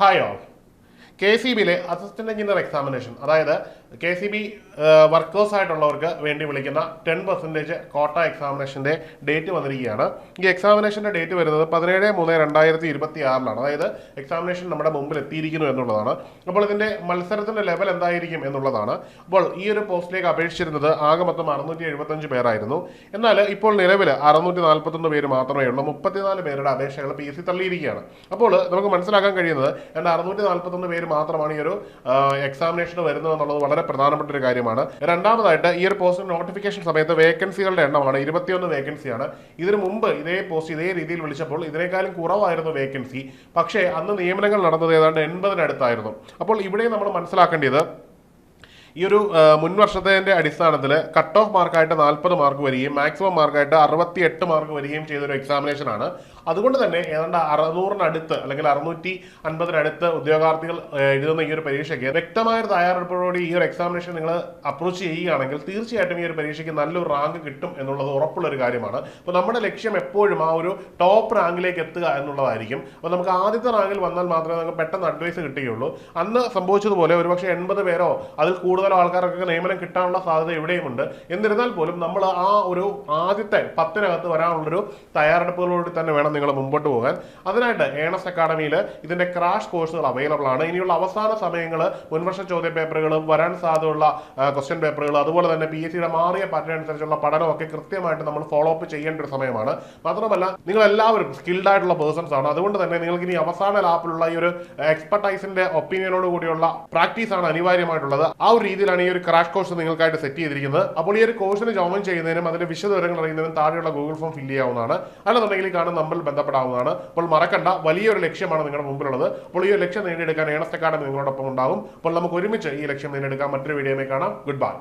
Hi all. KCBയിലെ assistant engineer examination, അതായത് KCB workers ആയിട്ടുള്ളവർക്ക് വേണ്ടി വിളിക്കുന്ന 10% കോട്ട എക്സാമിനേഷന്റെ ഡേറ്റ് വന്നിരിക്കുകയാണ്. ഈ എക്സാമിനേഷന്റെ ഡേറ്റ് വരുന്നത് 17/3/2026 അതായത് എക്സാമിനേഷൻ നമ്മുടെ മുമ്പിൽ എത്തിയിരിക്കുന്നു എന്നുള്ളതാണ്. അപ്പോൾ ഇതിന്റെ മത്സരത്തിന്റെ ലെവൽ എന്തായിരിക്കും എന്നുള്ളതാണ്. അപ്പോൾ ഈ ഒരു പോസ്റ്റിലേക്ക് അപേക്ഷിച്ചിരുന്നത് ആകെ മൊത്തം 675 പേരായിരുന്നു. എന്നാൽ ഇപ്പോൾ നിലവിൽ 641 പേര് മാത്രമേ ഉള്ളൂ. 34 പേരുടെ അപേക്ഷകൾ PSC തള്ളിയിരിക്കുകയാണ്. അപ്പോൾ നമുക്ക് മനസ്സിലാക്കാൻ കഴിയുന്നത് 641 പേര് മാത്രമാണ് ഈ ഒരു എക്സാമിനേഷൻ വരുന്നത് എന്നുള്ളത് വളരെ പ്രധാനപ്പെട്ട ഒരു കാര്യമാണ്. രണ്ടാമതായിട്ട് ഈ ഒരു പോസ്റ്റിന്റെ നോട്ടിഫിക്കേഷൻ സമയത്ത് വേക്കൻസികളുടെ എണ്ണമാണ് 21 വേക്കൻസിയാണ്. ഇതിനു മുമ്പ് ഇതേ പോസ്റ്റ് ഇതേ രീതിയിൽ വിളിച്ചപ്പോൾ ഇതിനേക്കാളും കുറവായിരുന്നു വേക്കൻസി. പക്ഷേ അന്ന് നിയമനങ്ങൾ നടന്നത് ഏതാണ്ട് 80-നടുത്തായിരുന്നു. അപ്പോൾ ഇവിടെ നമ്മൾ മനസ്സിലാക്കേണ്ടത് ഈ ഒരു മുൻ വർഷത്തിന്റെ അടിസ്ഥാനത്തിൽ കട്ട് ഓഫ് മാർക്കായിട്ട് 40 മാർക്ക് വരികയും മാക്സിമം മാർക്കായിട്ട് 68 മാർക്ക് വരികയും ചെയ്തൊരു എക്സാമിനേഷൻ ആണ്. അതുകൊണ്ട് തന്നെ ഏതാണ്ട് 600-നടുത്ത് അല്ലെങ്കിൽ 650-നടുത്ത് ഉദ്യോഗാർത്ഥികൾ എഴുതുന്ന ഈ ഒരു പരീക്ഷയ്ക്ക് വ്യക്തമായ ഒരു തയ്യാറെടുപ്പോടുകൂടി ഈ ഒരു എക്സാമിനേഷൻ നിങ്ങൾ അപ്രോച്ച് ചെയ്യുകയാണെങ്കിൽ തീർച്ചയായിട്ടും ഈ ഒരു പരീക്ഷയ്ക്ക് നല്ലൊരു റാങ്ക് കിട്ടും എന്നുള്ളത് ഉറപ്പുള്ള ഒരു കാര്യമാണ്. അപ്പോൾ നമ്മുടെ ലക്ഷ്യം എപ്പോഴും ആ ഒരു ടോപ്പ് റാങ്കിലേക്ക് എത്തുക എന്നുള്ളതായിരിക്കും. അപ്പോൾ നമുക്ക് ആദ്യത്തെ റാങ്കിൽ വന്നാൽ മാത്രമേ നമുക്ക് പെട്ടെന്ന് അഡ്വൈസ് കിട്ടുകയുള്ളൂ. അന്ന് സംഭവിച്ചതുപോലെ ഒരുപക്ഷെ 80 പേരോ അതിൽ കൂടുതൽ ആൾക്കാർക്കൊക്കെ നിയമനം കിട്ടാനുള്ള സാധ്യത ഇവിടെയുമുണ്ട്. എന്നിരുന്നാൽ പോലും നമ്മൾ ആ ഒരു ആദ്യത്തെ 10-നകത്ത് വരാനുള്ളൊരു തയ്യാറെടുപ്പുകളോട് തന്നെ വേണം നിങ്ങൾ മുമ്പോട്ട് പോകാൻ. അതിനായിട്ട് ഏണസ് അക്കാഡമിയിൽ ഇതിന്റെ ക്രാഷ് കോഴ്സുകൾ അവൈലബിൾ ആണ്. ഇനിയുള്ള അവസാന സമയങ്ങൾ മുൻവർഷ ചോദ്യ പേപ്പറുകൾ, വരാൻ സാധ്യതയുള്ള ക്വസ്റ്റ്യൻ പേപ്പറുകൾ, അതുപോലെ തന്നെ PSCയുടെ മാറിയ പാറ്റേൺ അനുസരിച്ചുള്ള പഠനമൊക്കെ കൃത്യമായിട്ട് നമ്മൾ ഫോളോ അപ്പ് ചെയ്യേണ്ട ഒരു സമയമാണ്. മാത്രമല്ല നിങ്ങൾ എല്ലാവരും സ്കിൽഡ് ആയിട്ടുള്ള പേഴ്സൺസ് ആണ്. അതുകൊണ്ട് തന്നെ നിങ്ങൾക്ക് ഇനി അവസാന ലാപ്പിലുള്ള ഈ ഒരു എക്സ്പെർട്ടൈസിന്റെ ഒപ്പീനിയനോട് കൂടിയുള്ള പ്രാക്ടീസ് ആണ് അനിവാര്യമായിട്ടുള്ളത്. ആ ഒരു രീതിയിലാണ് ഈ ഒരു ക്രാഷ് കോഴ്സ് നിങ്ങൾക്കായിട്ട് സെറ്റ് ചെയ്തിരിക്കുന്നത്. അപ്പോൾ ഈ ഒരു കോഴ്സിന് ജോയിൻ ചെയ്യുന്നതിനും അതിന്റെ വിശദവിവരങ്ങൾ അറിയുന്നതിനും താഴെയുള്ള ഗൂഗിൾ ഫോം ഫില്ല് ചെയ്യാവുന്നതാണ്. അല്ലെന്നുണ്ടെങ്കിൽ കാണുന്ന നമ്പറിൽ ബന്ധപ്പെടാവുന്നതാണ്. അപ്പോൾ മറക്കണ്ട, വലിയൊരു ലക്ഷ്യമാണ് നിങ്ങളുടെ മുമ്പിലുള്ളത്. അപ്പോൾ ഈ ഒരു ലക്ഷ്യം നേടിയെടുക്കാൻ ഏണസ്റ്റ് അക്കാഡമി നിങ്ങളോടൊപ്പം ഉണ്ടാകും. അപ്പോൾ നമുക്ക് ഒരുമിച്ച് ഈ ലക്ഷ്യം നേടിയെടുക്കാൻ മറ്റൊരു വീഡിയോയിൽ കാണാം. Good bye.